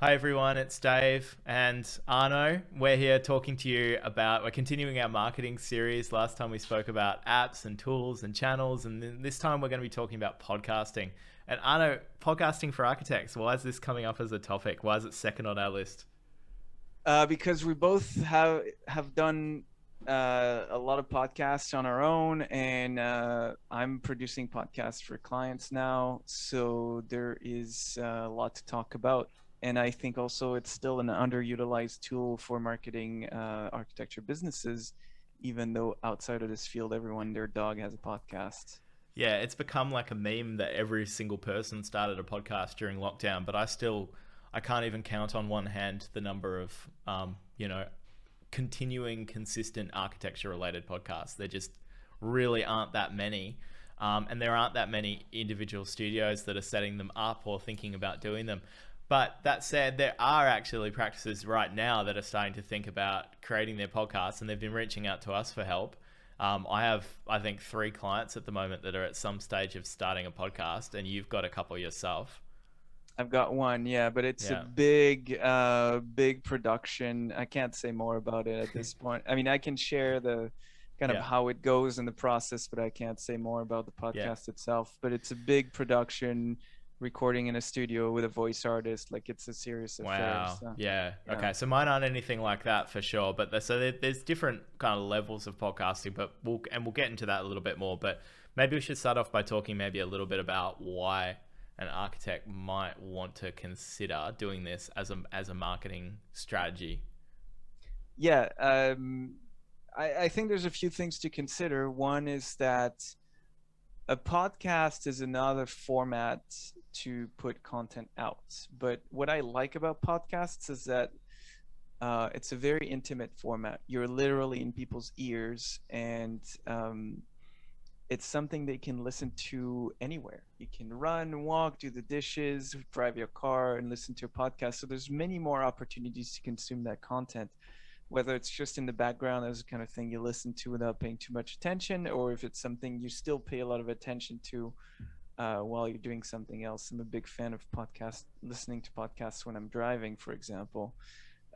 Hi everyone, it's Dave and Arnaud. We're here talking to you we're continuing our marketing series. Last time we spoke about apps and tools and channels, and then this time we're going to be talking about podcasting. And Arnaud, podcasting for architects, why is this coming up as a topic? Why is it second on our list? Because we both have done a lot of podcasts on our own, and I'm producing podcasts for clients now, so there is a lot to talk about. And I think also it's still an underutilized tool for marketing architecture businesses, even though outside of this field, everyone their dog has a podcast. Yeah, it's become like a meme that every single person started a podcast during lockdown, but I can't even count on one hand the number of, continuing consistent architecture related podcasts. There just really aren't that many. And there aren't that many individual studios that are setting them up or thinking about doing them. But that said, there are actually practices right now that are starting to think about creating their podcasts, and they've been reaching out to us for help. I have, I think, 3 clients at the moment that are at some stage of starting a podcast, and you've got a couple yourself. I've got one, yeah, but it's a Yeah. big production. I can't say more about it at this point. I mean, I can share the kind of Yeah. how it goes in the process, but I can't say more about the Yeah. podcast itself. But it's a big production, recording in a studio with a voice artist. Like it's a serious affair. Wow. So, Yeah. yeah. Okay. So mine aren't anything like that for sure. But there's different kind of levels of podcasting. But we'll get into that a little bit more. But maybe we should start off by talking maybe a little bit about why an architect might want to consider doing this as a marketing strategy. Yeah, I think there's a few things to consider. One is that a podcast is another format to put content out. But what I like about podcasts is that it's a very intimate format. You're literally in people's ears, and it's something they can listen to anywhere. You can run, walk, do the dishes, drive your car, and listen to a podcast. So there's many more opportunities to consume that content, whether it's just in the background as a kind of thing you listen to without paying too much attention, or if it's something you still pay a lot of attention to while you're doing something else. I'm a big fan of listening to podcasts when I'm driving, for example.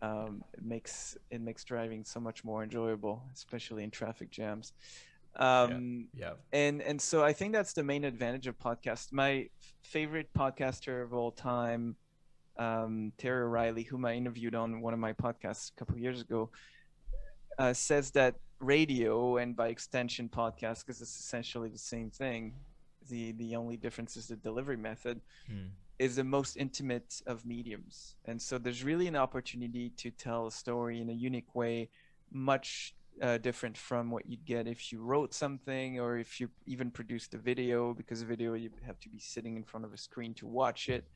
It makes driving so much more enjoyable, especially in traffic jams. Yeah. Um, Yeah. and so I think that's the main advantage of podcasts. My favorite podcaster of all time, Terry O'Reilly, whom I interviewed on one of my podcasts a couple of years ago, says that radio and by extension podcast, because it's essentially the same thing, the only difference is the delivery method, Hmm. is the most intimate of mediums. And so there's really an opportunity to tell a story in a unique way, much different from what you'd get if you wrote something or if you even produced a video, because a video you have to be sitting in front of a screen to watch it,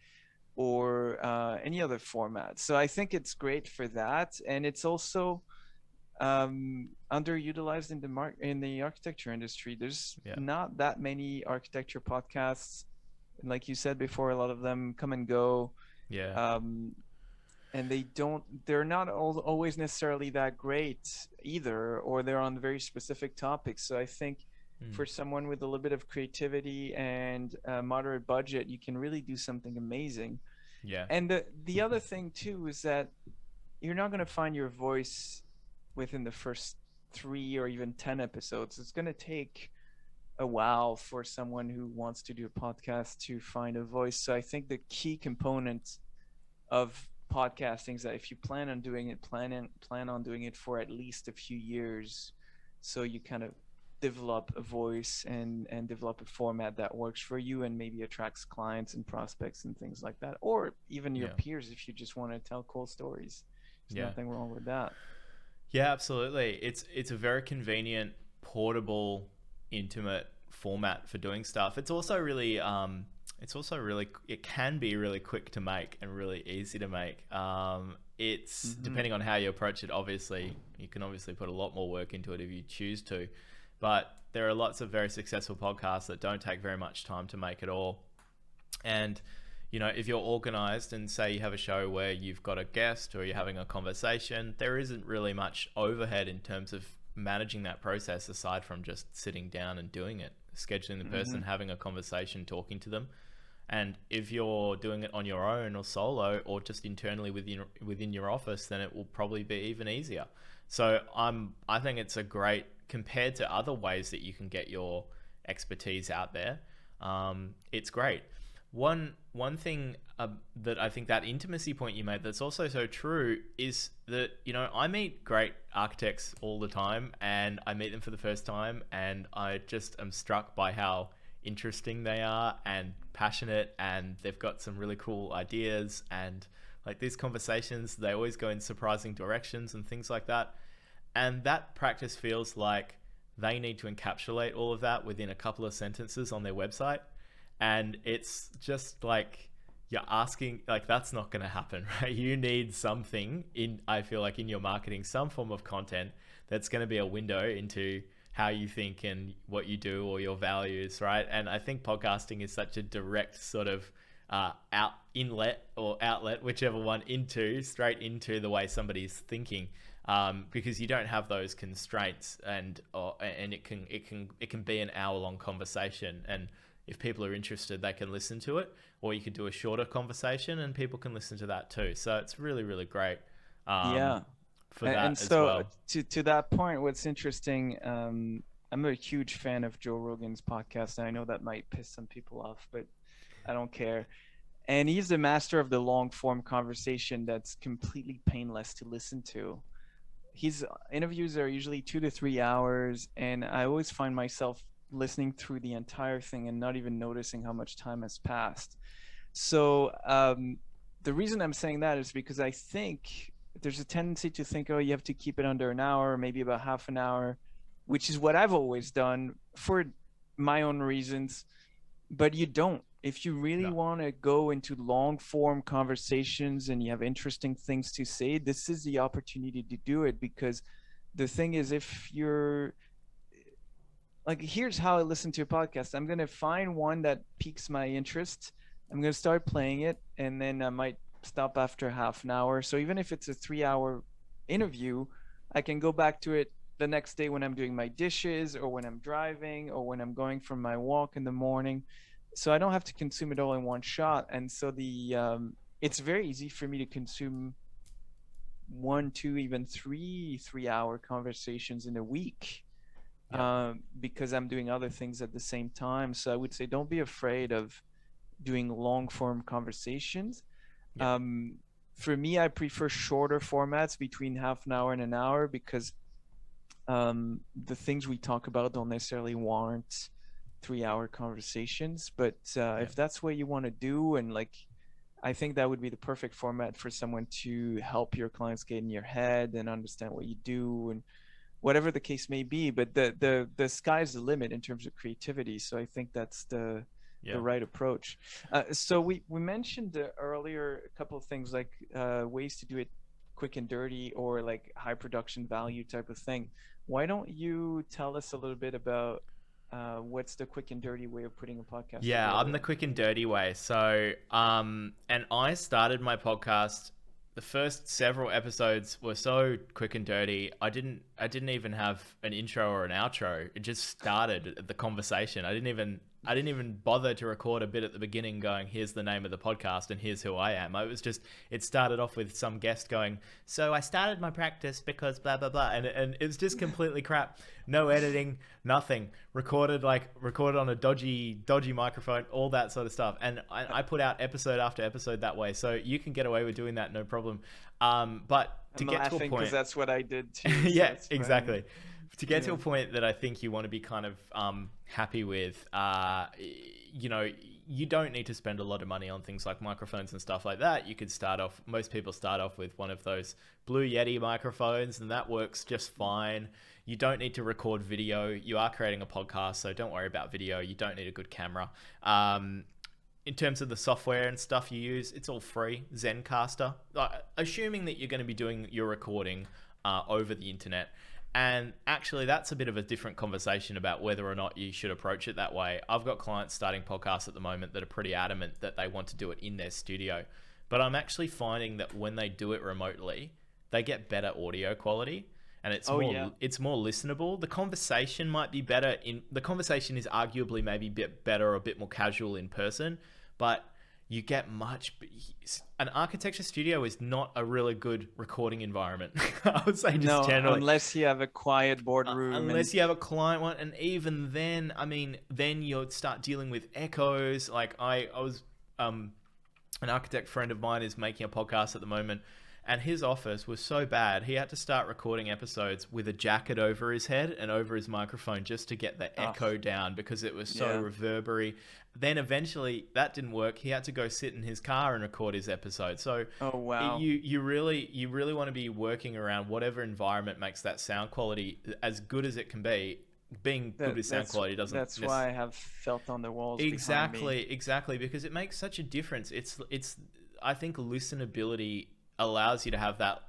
or any other format. So I think it's great for that, and it's also underutilized in the architecture industry. There's Yeah. not that many architecture podcasts, and like you said before, a lot of them come and go, Yeah. um, and they're not always necessarily that great either, or they're on very specific topics. So I think Hmm. for someone with a little bit of creativity and a moderate budget, you can really do something amazing. Yeah. And the other thing too is that you're not going to find your voice within the first 3 or even 10 episodes. It's going to take a while for someone who wants to do a podcast to find a voice. So I think the key component of podcasting is that if you plan on doing it, plan on doing it for at least a few years, so you kind of develop a voice and develop a format that works for you and maybe attracts clients and prospects and things like that, or even your Yeah. peers if you just want to tell cool stories. There's Yeah. nothing wrong with that. Yeah, absolutely. It's a very convenient, portable, intimate format for doing stuff. It can be really quick to make and really easy to make. It's Hmm. depending on how you approach it. Obviously, you can obviously put a lot more work into it if you choose to, but there are lots of very successful podcasts that don't take very much time to make at all. And if you're organized and say you have a show where you've got a guest or you're having a conversation, there isn't really much overhead in terms of managing that process aside from just sitting down and doing it, scheduling the Hmm. person, having a conversation, talking to them. And if you're doing it on your own or solo or just internally within your office, then it will probably be even easier. So I think it's a great, compared to other ways that you can get your expertise out there. It's great. One thing that I think, that intimacy point you made, that's also so true, is that, you know, I meet great architects all the time, and I meet them for the first time, and I just am struck by how interesting they are and passionate, and they've got some really cool ideas, and like these conversations, they always go in surprising directions and things like that. And that practice feels like they need to encapsulate all of that within a couple of sentences on their website. And it's just like, you're asking, like, that's not going to happen, right? You need something in, I feel like, in your marketing, some form of content that's going to be a window into how you think and what you do, or your values, right? And I think podcasting is such a direct sort of inlet or outlet, whichever one, straight into the way somebody's thinking, because you don't have those constraints, and it can be an hour-long conversation, and if people are interested, they can listen to it, or you could do a shorter conversation and people can listen to that too. So it's really, really great. Yeah. For that And as so well. to that point, what's interesting, I'm a huge fan of Joe Rogan's podcast, and I know that might piss some people off, but I don't care. And he's the master of the long form conversation that's completely painless to listen to. His interviews are usually 2 to 3 hours, and I always find myself listening through the entire thing and not even noticing how much time has passed. So the reason I'm saying that is because I think there's a tendency to think, oh, you have to keep it under an hour, maybe about half an hour, which is what I've always done for my own reasons. But you don't. If you really want to go into long form conversations and you have interesting things to say, this is the opportunity to do it. Because the thing is, if you're like, here's how I listen to a podcast. I'm going to find one that piques my interest. I'm going to start playing it, and then I might stop after half an hour. So even if it's a 3 hour interview, I can go back to it the next day when I'm doing my dishes, or when I'm driving, or when I'm going for my walk in the morning. So I don't have to consume it all in one shot. And so it's very easy for me to consume 1, 2, even 3 3-hour conversations in a week. Because I'm doing other things at the same time. So I would say, don't be afraid of doing long form conversations. For me, I prefer shorter formats between half an hour and an hour, because the things we talk about don't necessarily warrant 3-hour conversations. But if that's what you want to do, and like, I think that would be the perfect format for someone to help your clients get in your head and understand what you do, and whatever the case may be. But the sky's the limit in terms of creativity. So I think that's the right approach. So we mentioned earlier a couple of things, like ways to do it quick and dirty, or like high production value type of thing. Why don't you tell us a little bit about what's the quick and dirty way of putting a podcast together? I'm the quick and dirty way. So, and I started my podcast, the first several episodes were so quick and dirty. I didn't even have an intro or an outro. It just started the conversation. I didn't even bother to record a bit at the beginning going, here's the name of the podcast and here's who I am. It started off with some guest going, so I started my practice because blah, blah, blah. And it was just completely crap. No editing, nothing. Recorded on a dodgy microphone, all that sort of stuff. And I put out episode after episode that way. So you can get away with doing that, no problem. But to get to a point, because that's what I did too. Yeah, exactly. To get to a point that I think you want to be kind of happy with, you don't need to spend a lot of money on things like microphones and stuff like that. You could most people start off with one of those Blue Yeti microphones, and that works just fine. You don't need to record video. You are creating a podcast, so don't worry about video. You don't need a good camera. In terms of the software and stuff you use, it's all free. Zencaster, assuming that you're going to be doing your recording over the internet. And actually, that's a bit of a different conversation about whether or not you should approach it that way. I've got clients starting podcasts at the moment that are pretty adamant that they want to do it in their studio. But I'm actually finding that when they do it remotely, they get better audio quality, and it's more listenable. The conversation might be better the conversation is arguably maybe a bit better or a bit more casual in person, but you get an architecture studio is not a really good recording environment. I would say just No, generally, unless you have a quiet boardroom and unless you have a client one, and even then, I mean, then you'll start dealing with echoes. Like I was, an architect friend of mine is making a podcast at the moment, and his office was so bad he had to start recording episodes with a jacket over his head and over his microphone just to get the echo down, because it was so reverberary. Then eventually that didn't work. He had to go sit in his car and record his episode. So oh wow, you really want to be working around whatever environment makes that sound quality as good as it can be. Being good with sound quality doesn't. That's why I have felt on the walls. Exactly, because it makes such a difference. It's I think listenability allows you to have that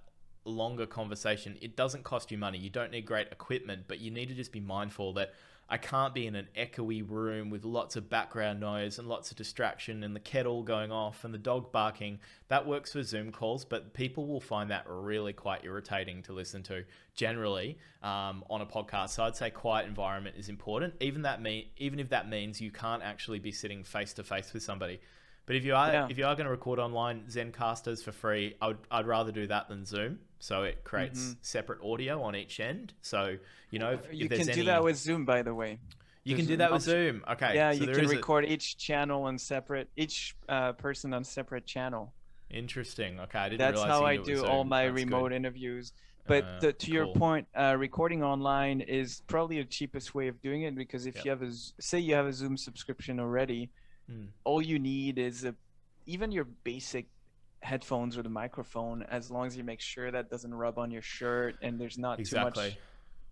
longer conversation. It doesn't cost you money. You don't need great equipment, but you need to just be mindful that I can't be in an echoey room with lots of background noise and lots of distraction and the kettle going off and the dog barking. That works for Zoom calls, but people will find that really quite irritating to listen to generally on a podcast. So I'd say quiet environment is important, even if that means you can't actually be sitting face to face with somebody. But if you are going to record online, Zencaster's for free. I'd rather do that than Zoom. So it creates separate audio on each end. So if you there's can do that with Zoom, by the way. You can do that with Zoom. Okay. Yeah, so you can record each channel on each person on separate channel. Interesting. Okay, I didn't That's realize how I you do all my remote interviews. But to your point, recording online is probably the cheapest way of doing it, because if you have say you have a Zoom subscription already, all you need is even your basic headphones or the microphone, as long as you make sure that doesn't rub on your shirt and there's not too much.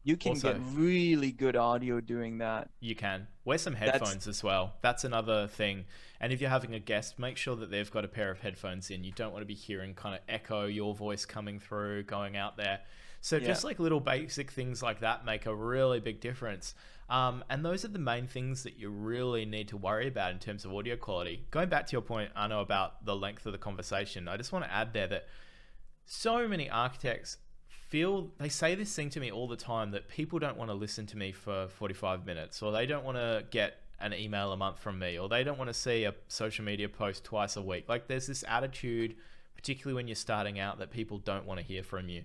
You can get really good audio doing that. You can. Wear some headphones as well. That's another thing. And if you're having a guest, make sure that they've got a pair of headphones in. You don't want to be hearing kind of echo your voice coming through, going out there. So just like little basic things like that make a really big difference. And those are the main things that you really need to worry about in terms of audio quality. Going back to your point, Arnaud, about the length of the conversation, I just want to add there that so many architects they say this thing to me all the time, that people don't want to listen to me for 45 minutes, or they don't want to get an email a month from me, or they don't want to see a social media post twice a week. Like there's this attitude, particularly when you're starting out, that people don't want to hear from you,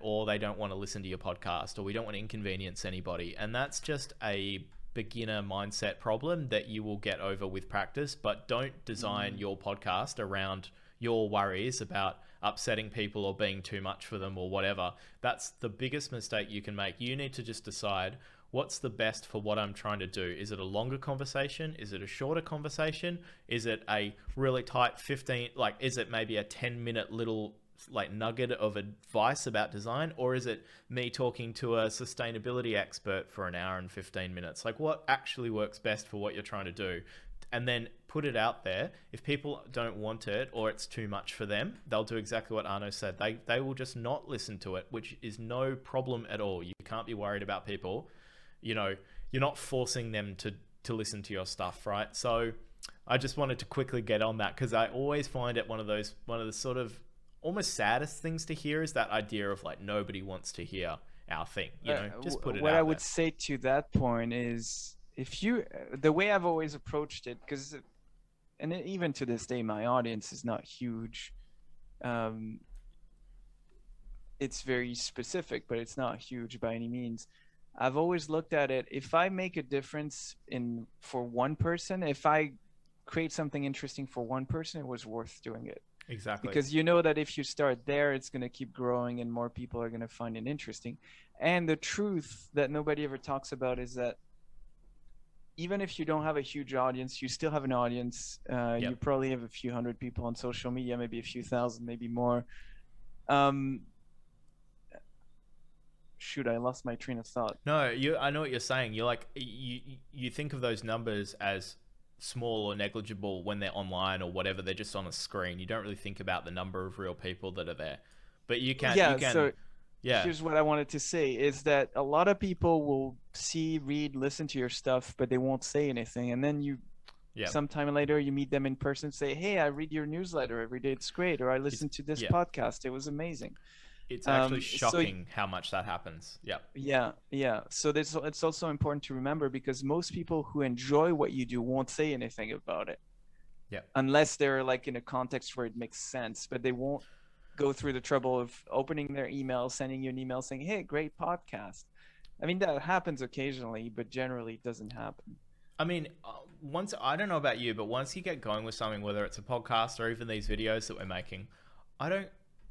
or they don't want to listen to your podcast, or we don't want to inconvenience anybody. And that's just a beginner mindset problem that you will get over with practice. But don't design your podcast around your worries about upsetting people or being too much for them or whatever. That's the biggest mistake you can make. You need to just decide what's the best for what I'm trying to do. Is it a longer conversation? Is it a shorter conversation? Is it a really tight 15, like, is it maybe a 10-minute little like nugget of advice about design? Or is it me talking to a sustainability expert for an hour and 15 minutes? Like, what actually works best for what you're trying to do? And then put it out there. If people don't want it, or it's too much for them, they'll do exactly what Arnaud said. They will just not listen to it, which is no problem at all. You can't be worried about people. You're not forcing them to listen to your stuff, right? So I just wanted to quickly get on that, because I always find it one of the sort of almost saddest things to hear is that idea of like, nobody wants to hear our thing. Just put it out what I would there. say to that point is, the way I've always approached it, because and even to this day my audience is not huge, it's very specific, but it's not huge by any means. I've always looked at it, if I make a difference for one person, if I create something interesting for one person, it was worth doing it. Exactly. Because that if you start there, it's going to keep growing and more people are going to find it interesting. And the truth that nobody ever talks about is that even if you don't have a huge audience, you still have an audience. You probably have a few hundred people on social media, maybe a few thousand, maybe more. Shoot, I lost my train of thought. No, I know what you're saying. You're like, you think of those numbers as small or negligible when they're online or whatever. They're just on a screen. You don't really think about the number of real people that are there. But you can. Here's what I wanted to say is that a lot of people will see, read, listen to your stuff, but they won't say anything. And then sometime later, you meet them in person and say, hey, I read your newsletter every day. It's great. Or I listened to this podcast. It was amazing. It's actually shocking how much that happens. Yeah. So it's also important to remember, because most people who enjoy what you do won't say anything about it. Yeah. unless they're like in a context where it makes sense, but they won't go through the trouble of opening their email, sending you an email saying, "Hey, great podcast." I mean, that happens occasionally, but generally it doesn't happen. I mean, once I don't know about you, but once you get going with something, whether it's a podcast or even these videos that we're making, I don't,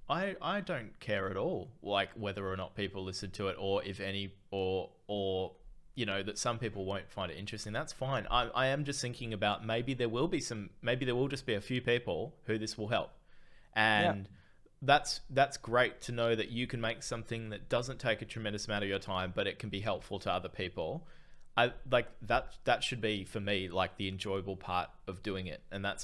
I don't care at all, like whether or not people listen to it, or if any, or you know that some people won't find it interesting. That's fine. I am just thinking about maybe there will be some, maybe there will just be a few people who this will help, Yeah. and that's great to know that you can make something that doesn't take a tremendous amount of your time, but it can be helpful to other people. I like that. That should be for me like the enjoyable part of doing it, and that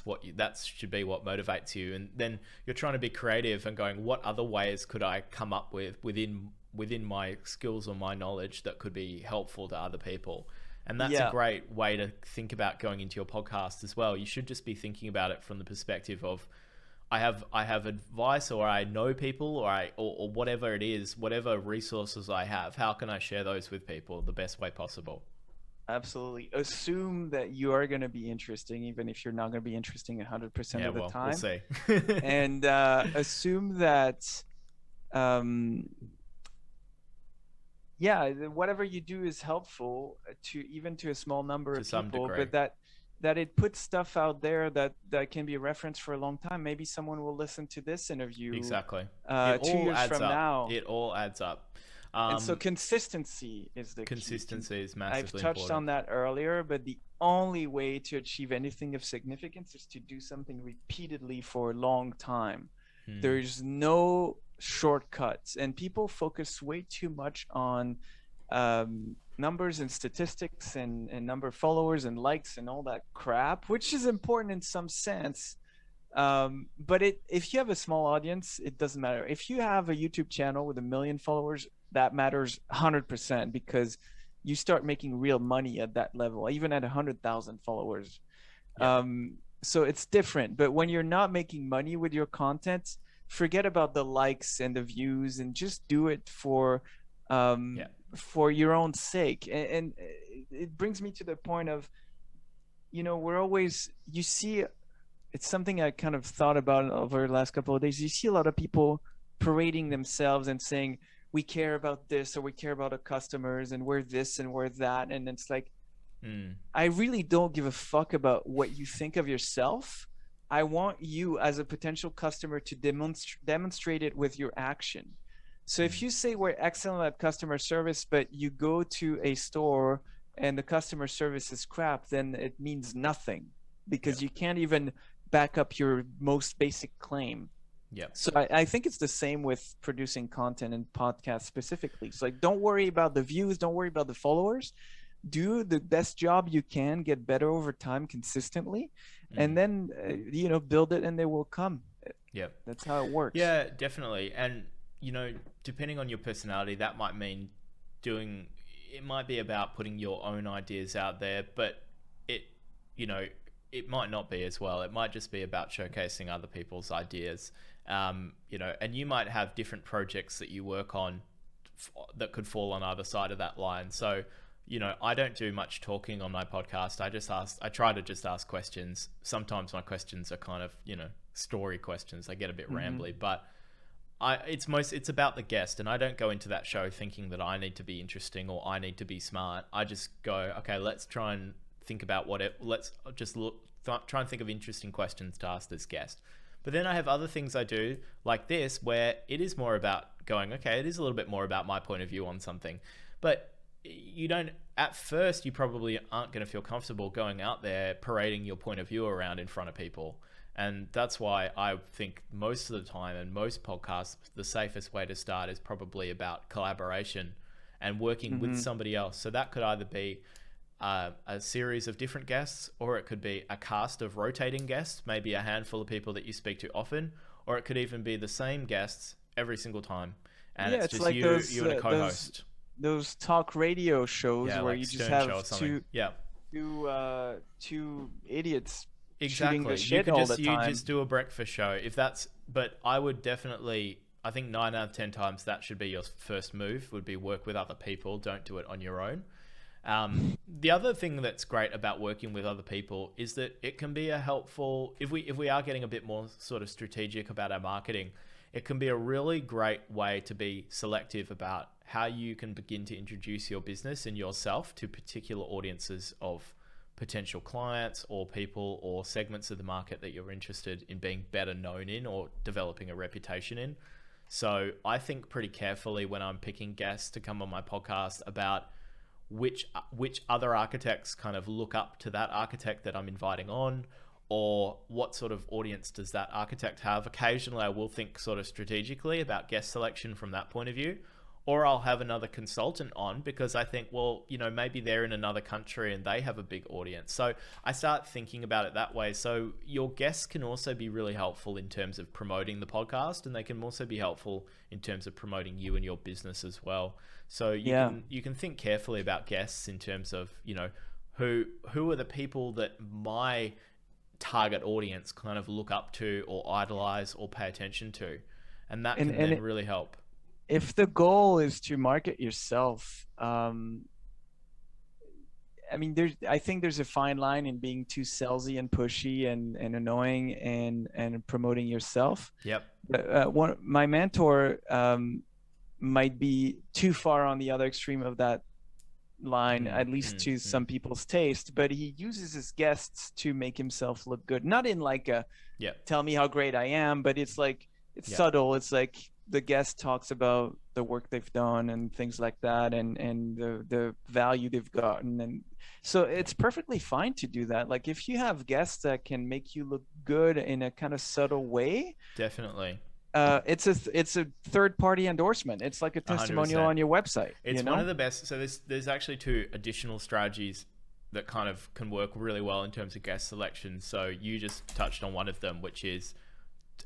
should be what motivates you. And then you're trying to be creative and going, what other ways could I come up with within my skills or my knowledge that could be helpful to other people? And that's a Yeah. great way to think about going into your podcast as well. You should just be thinking about it from the perspective of I have advice, or I know people, or whatever it is, whatever resources I have. How can I share those with people the best way possible? Absolutely. Assume that you are going to be interesting, even if you're not going to be interesting 100% Yeah, of the well, we'll time. see. And assume that, um, yeah, whatever you do is helpful to even to a small number To of some people, degree. but that it puts stuff out there that can be a reference for a long time. Maybe someone will listen to this interview Exactly. It 2 all years adds from up. now. It all adds up. And so consistency is the key. Consistency is I've massively touched important. on that earlier, but the only way to achieve anything of significance is to do something repeatedly for a long time. Hmm. There's no shortcuts, and people focus way too much on numbers and statistics and number of followers and likes and all that crap, which is important in some sense. But if you have a small audience, it doesn't matter. If you have a YouTube channel with 1 million followers, that matters 100% because you start making real money at that level, even at 100,000 followers. Yep. So it's different. But when you're not making money with your content, forget about the likes and the views and just do it um, Yep. for your own sake. And it brings me to the point of, we're always, you see, it's something I kind of thought about over the last couple of days. You see a lot of people parading themselves and saying, we care about this or we care about our customers and we're this and we're that. And it's like, I really don't give a fuck about what you think of yourself. I want you as a potential customer to demonstrate it with your action. So if you say we're excellent at customer service, but you go to a store and the customer service is crap, then it means nothing because Yep. you can't even back up your most basic claim. Yep. So I think it's the same with producing content and podcasts specifically. It's like, don't worry about the views, don't worry about the followers. Do the best job you can, get better over time consistently, and then build it and they will come. Yep. That's how it works. Yeah, definitely. And depending on your personality, that might mean doing. It might be about putting your own ideas out there, but it, you know, it might not be as well. It might just be about showcasing other people's ideas. And you might have different projects that you work on that could fall on either side of that line. So, I don't do much talking on my podcast. I try to just ask questions. Sometimes my questions are kind of, story questions. They get a bit rambly, but it's about the guest, and I don't go into that show thinking that I need to be interesting or I need to be smart. I just go, okay, let's try and think about let's just try and think of interesting questions to ask this guest. But then I have other things I do like this where it is more about going, okay, it is a little bit more about my point of view on something. But you don't, at first, you probably aren't going to feel comfortable going out there parading your point of view around in front of people. And that's why I think most of the time and most podcasts, the safest way to start is probably about collaboration and working with somebody else. So that could either be a series of different guests, or it could be a cast of rotating guests, maybe a handful of people that you speak to often, or it could even be the same guests every single time. And Yeah, it's it's just like you and a co-host. those talk radio shows Yeah, where like you just Stern Show or have something. Yeah. two idiots shooting the Exactly. shit all the You time. just do a breakfast show. But I would definitely, I think 9 out of 10 times that should be your first move, would be work with other people. Don't do it on your own. The other thing that's great about working with other people is that it can be a helpful, if we are getting a bit more sort of strategic about our marketing, it can be a really great way to be selective about how you can begin to introduce your business and yourself to particular audiences of potential clients or people or segments of the market that you're interested in being better known in or developing a reputation in. So I think pretty carefully when I'm picking guests to come on my podcast about which other architects kind of look up to that architect that I'm inviting on, or what sort of audience does that architect have. Occasionally I will think sort of strategically about guest selection from that point of view, or I'll have another consultant on because I think, well, you know, maybe they're in another country and they have a big audience. So I start thinking about it that way. So your guests can also be really helpful in terms of promoting the podcast, and they can also be helpful in terms of promoting you and your business as well. So you can think carefully about guests in terms of, you know, who are the people that my target audience kind of look up to or idolize or pay attention to, and that can then really help. If the goal is to market yourself, I mean, I think there's a fine line in being too salesy and pushy and annoying and promoting yourself. Yep. My mentor might be too far on the other extreme of that line, at least to some people's taste, but he uses his guests to make himself look good. Not in like a tell me how great I am, but it's like, it's subtle. It's like the guest talks about the work they've done and things like that, and the value they've gotten. And so it's perfectly fine to do that. Like if you have guests that can make you look good in a kind of subtle way, definitely. It's a third-party endorsement. It's like a testimonial 100%. On your website. It's one of the best. So there's actually two additional strategies that kind of can work really well in terms of guest selection. So you just touched on one of them, which is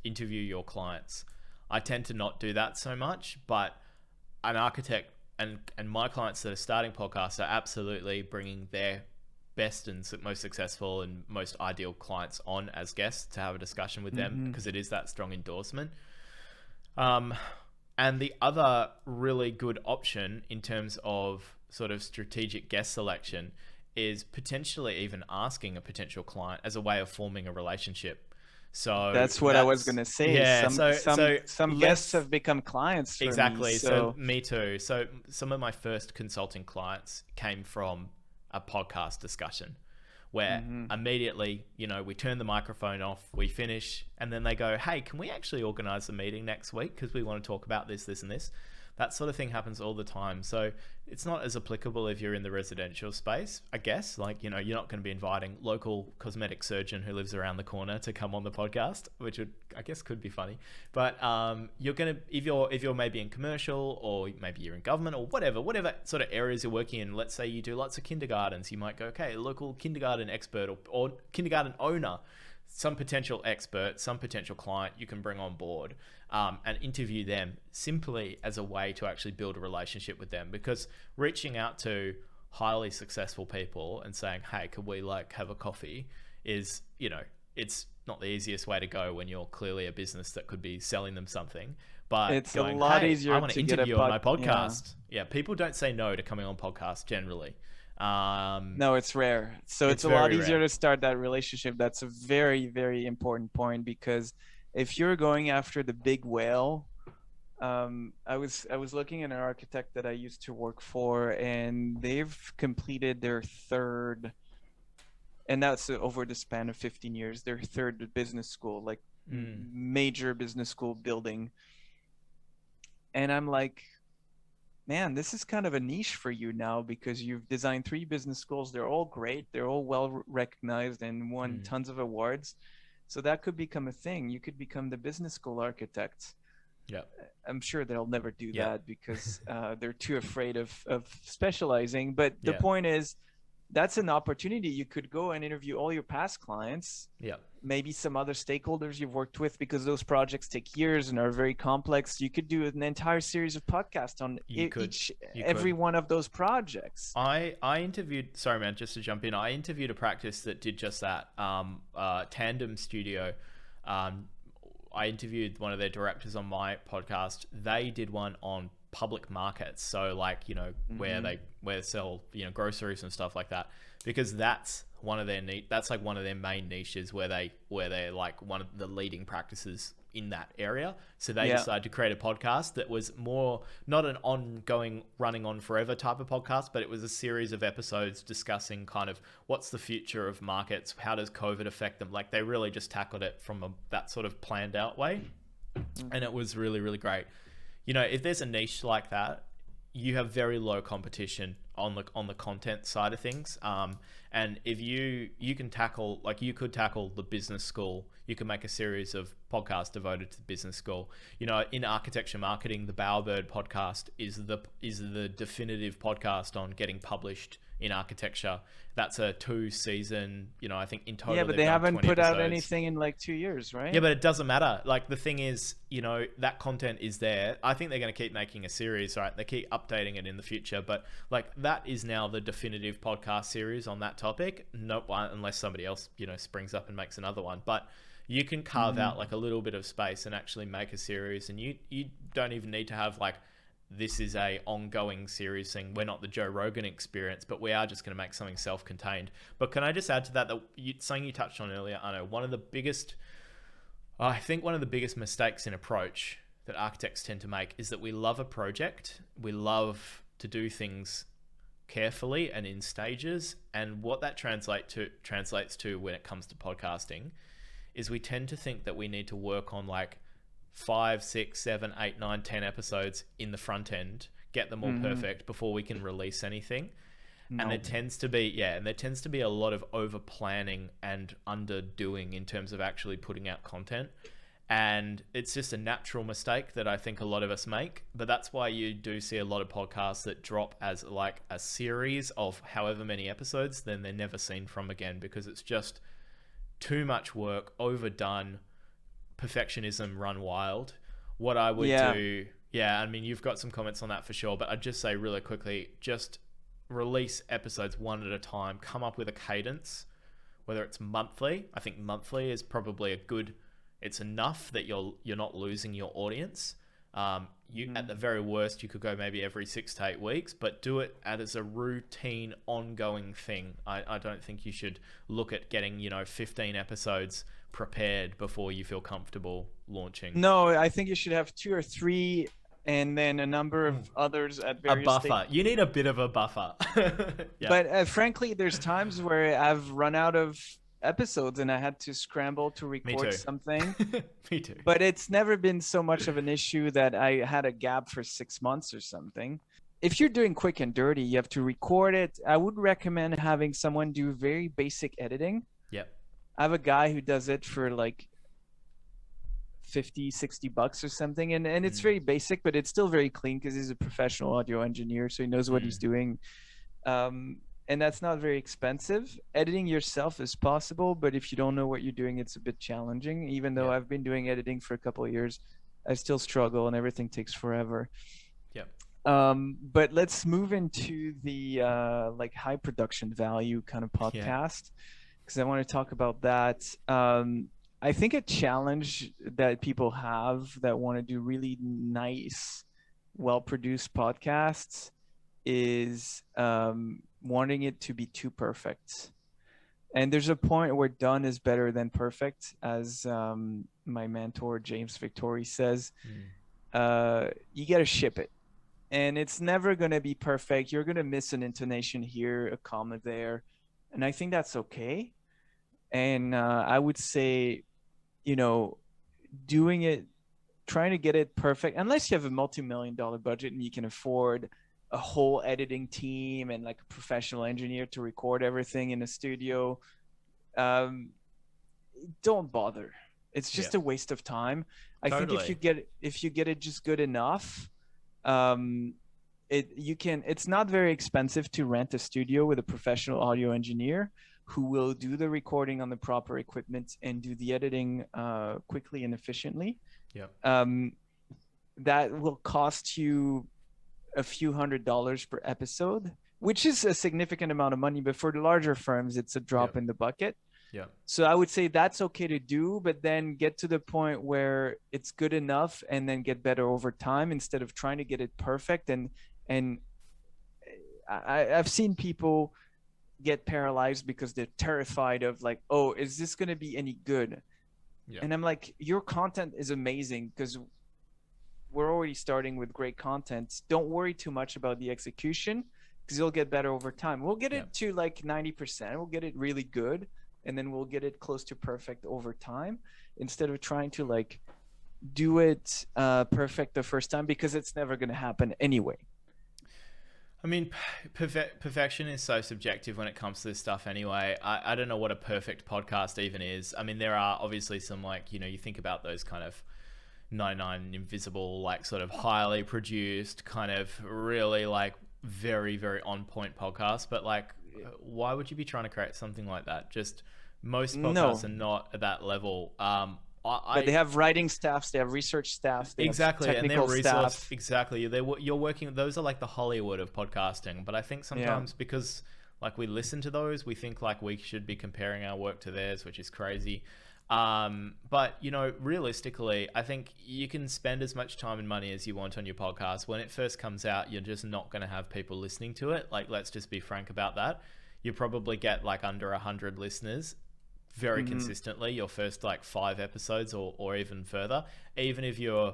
interview your clients. I tend to not do that so much, but an architect and my clients that are starting podcasts are absolutely bringing their best and most successful and most ideal clients on as guests to have a discussion with them, because it is that strong endorsement. And the other really good option in terms of sort of strategic guest selection is potentially even asking a potential client as a way of forming a relationship. So that's what I was going to say. Yeah, some guests have become clients for exactly. Me, so me too. So some of my first consulting clients came from a podcast discussion where immediately, you know, we turn the microphone off, we finish, and then they go, hey, can we actually organize a meeting next week? Because we want to talk about this, this, and this. That sort of thing happens all the time. So it's not as applicable if you're in the residential space, I guess. Like, you know, you're not going to be inviting local cosmetic surgeon who lives around the corner to come on the podcast, which I guess could be funny. But you're going to, if you're maybe in commercial, or maybe you're in government, or whatever sort of areas you're working in. Let's say you do lots of kindergartens. You might go, okay, local kindergarten expert or kindergarten owner, some potential expert, some potential client you can bring on board and interview them simply as a way to actually build a relationship with them. Because reaching out to highly successful people and saying, hey, could we like have a coffee is, you know, it's not the easiest way to go when you're clearly a business that could be selling them something. But it's going, a lot hey, easier I want to interview on my podcast. Yeah, people don't say no to coming on podcasts generally. No, it's rare. So it's a lot easier to start that relationship. That's a very, very important point, because if you're going after the big whale, I was looking at an architect that I used to work for, and they've completed their third, and that's over the span of 15 years, their third business school, like major business school building. And I'm like, man, this is kind of a niche for you now, because you've designed 3 business schools. They're all great. They're all well recognized and won tons of awards. So that could become a thing. You could become the business school architect. Yeah, I'm sure they'll never do that because they're too afraid of specializing. But the point is, that's an opportunity. You could go and interview all your past clients. Yeah. Maybe some other stakeholders you've worked with, because those projects take years and are very complex. You could do an entire series of podcasts on every one of those projects. I interviewed, sorry man, just to jump in, I interviewed a practice that did just that, Tandem Studio. I interviewed one of their directors on my podcast. They did one on public markets, so like, you know, where they sell, you know, groceries and stuff like that, because that's one of their that's like one of their main niches where they're like one of the leading practices in that area. So they decided to create a podcast that was more not an ongoing, running on forever type of podcast, but it was a series of episodes discussing kind of what's the future of markets, how does COVID affect them. Like they really just tackled it from that sort of planned out way, and it was really, really great. You know, if there's a niche like that, you have very low competition on the content side of things. And if you can tackle, like you could tackle the business school, you can make a series of podcasts devoted to the business school. You know, in architecture marketing, the Bowerbird podcast is the definitive podcast on getting published in architecture. That's a 2-season, you know, I think in total. Yeah, but they haven't put episodes out anything in like 2 years, right? Yeah, but it doesn't matter. Like the thing is, you know, that content is there. I think they're going to keep making a series, right? They keep updating it in the future, but like that is now the definitive podcast series on that topic. Nope, unless somebody else, you know, springs up and makes another one. But you can carve out like a little bit of space and actually make a series, and you don't even need to have like, this is a ongoing series thing. We're not the Joe Rogan experience, but we are just going to make something self-contained. But can I just add to that something you touched on earlier, Arnaud, I think one of the biggest mistakes in approach that architects tend to make is that we love a project. We love to do things carefully and in stages. And what that translates to when it comes to podcasting is we tend to think that we need to work on like 5, 6, 7, 8, 9, 10 episodes in the front end, get them all perfect before we can release anything. No. And there tends to be a lot of over planning and underdoing in terms of actually putting out content. And it's just a natural mistake that I think a lot of us make. But that's why you do see a lot of podcasts that drop as like a series of however many episodes, then they're never seen from again, because it's just too much work, overdone, perfectionism run wild. What I would do, I mean, you've got some comments on that for sure, but I'd just say really quickly, just release episodes one at a time, come up with a cadence, whether it's monthly. I think monthly is probably it's enough that you're not losing your audience. At the very worst, you could go maybe every 6 to 8 weeks, but do it as a routine, ongoing thing. I don't think you should look at getting, 15 episodes prepared before you feel comfortable launching. No, I think you should have 2 or 3 and then a number of others at various buffer. Stages. You need a bit of a buffer. Yeah. But frankly, there's times where I've run out of episodes and I had to scramble to record something. Me too. But it's never been so much of an issue that I had a gap for 6 months or something. If you're doing quick and dirty, you have to record it. I would recommend having someone do very basic editing. Yep. I have a guy who does it for like $50-$60 or something, and it's very basic, but it's still very clean because he's a professional audio engineer, so he knows what he's doing. And that's not very expensive. Editing yourself is possible, but if you don't know what you're doing, it's a bit challenging. Even though I've been doing editing for a couple of years, I still struggle and everything takes forever. Yep. But let's move into the like high production value kind of podcast, because I want to talk about that. I think a challenge that people have that want to do really nice, well-produced podcasts is wanting it to be too perfect. And there's a point where done is better than perfect, as my mentor James Victory says. You got to ship it, and it's never going to be perfect. You're going to miss an intonation here, a comma there, and I think that's okay. And I would say, doing it, trying to get it perfect, unless you have a multi-million-dollar budget and you can afford a whole editing team and like a professional engineer to record everything in a studio, don't bother. It's just a waste of time. I think if you get it just good enough, it's not very expensive to rent a studio with a professional audio engineer who will do the recording on the proper equipment and do the editing quickly and efficiently. That will cost you a few $100s per episode, which is a significant amount of money, but for the larger firms, it's a drop in the bucket. Yeah. So I would say that's okay to do, but then get to the point where it's good enough and then get better over time instead of trying to get it perfect. And I've seen people get paralyzed because they're terrified of like, oh, is this going to be any good? Yeah. And I'm like, your content is amazing because we're already starting with great content. Don't worry too much about the execution because you'll get better over time. We'll get it to like 90%. We'll get it really good. And then we'll get it close to perfect over time instead of trying to like do it perfect the first time, because it's never going to happen anyway. I mean, perfection is so subjective when it comes to this stuff anyway. I don't know what a perfect podcast even is. I mean, there are obviously some, like, you know, you think about those kind of 99 Invisible, like sort of highly produced, kind of really like very, very on point podcasts. But like, why would you be trying to create something like that? Just most podcasts are not at that level. But they have writing staffs, they have research staff, they exactly, have technical and they're resourced. staff. Exactly, you're working. Those are like the Hollywood of podcasting. But I think sometimes because like we listen to those, we think like we should be comparing our work to theirs, which is crazy. But you know, realistically, I think you can spend as much time and money as you want on your podcast. When it first comes out, you're just not going to have people listening to it. Like, let's just be frank about that. You probably get like under 100 listeners very consistently your first like 5 episodes or even further. Even if you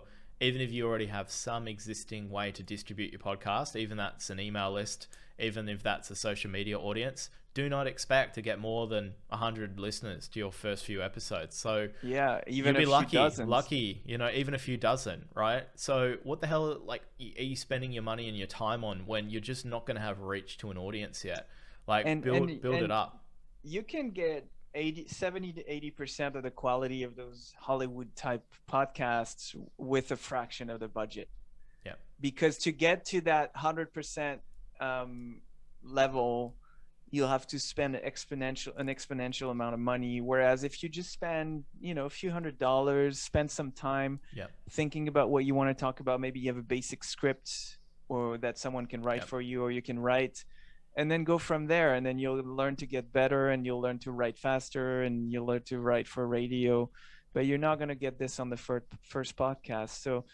already have some existing way to distribute your podcast, even that's an email list, even if that's a social media audience, do not expect to get more than 100 listeners to your first few episodes. So yeah, even you'll be lucky, lucky, you know, even a few dozen, right? So what the hell, like, are you spending your money and your time on when you're just not going to have reach to an audience yet? Like, build it up. You can get 70 to 80% of the quality of those Hollywood type podcasts with a fraction of the budget. Yeah. Because to get to that 100% level, you'll have to spend an exponential amount of money. Whereas if you just spend, you know, a few $100s, spend some time thinking about what you want to talk about. Maybe you have a basic script or that someone can write for you, or you can write, and then go from there. And then you'll learn to get better, and you'll learn to write faster, and you'll learn to write for radio. But you're not going to get this on the first podcast. So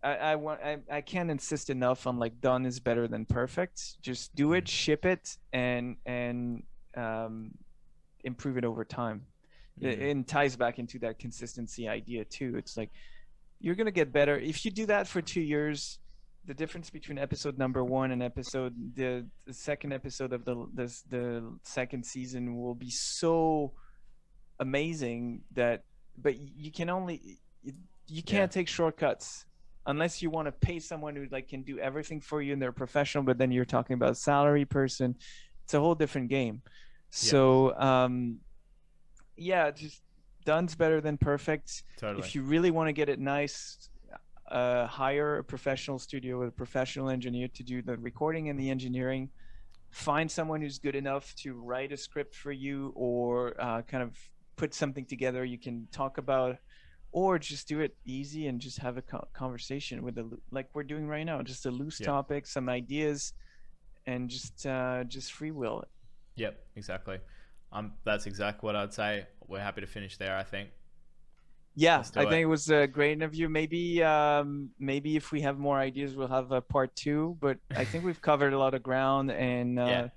I can't insist enough on like done is better than perfect. Just do it, ship it, and improve it over time. It ties back into that consistency idea too. It's like you're going to get better if you do that for 2 years. The difference between episode number 1 and the second episode of the second season will be so amazing but you can't take shortcuts unless you want to pay someone who like can do everything for you and they're professional. But then you're talking about a salary person. It's a whole different game. So just done's better than perfect. Totally. If you really want to get it nice, hire a professional studio with a professional engineer to do the recording and the engineering. Find someone who's good enough to write a script for you, or kind of put something together you can talk about, or just do it easy and just have a conversation with like we're doing right now, just a loose topic, some ideas, and just free will it. Yep, exactly. That's exactly what I'd say. We're happy to finish there, I think. Yeah, I think it was a great interview. Maybe if we have more ideas, we'll have a part 2. But I think we've covered a lot of ground, and I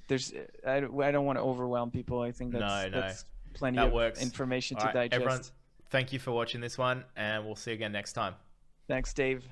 don't want to overwhelm people. I think that's plenty of information to digest. Everyone, thank you for watching this one, and we'll see you again next time. Thanks, Dave.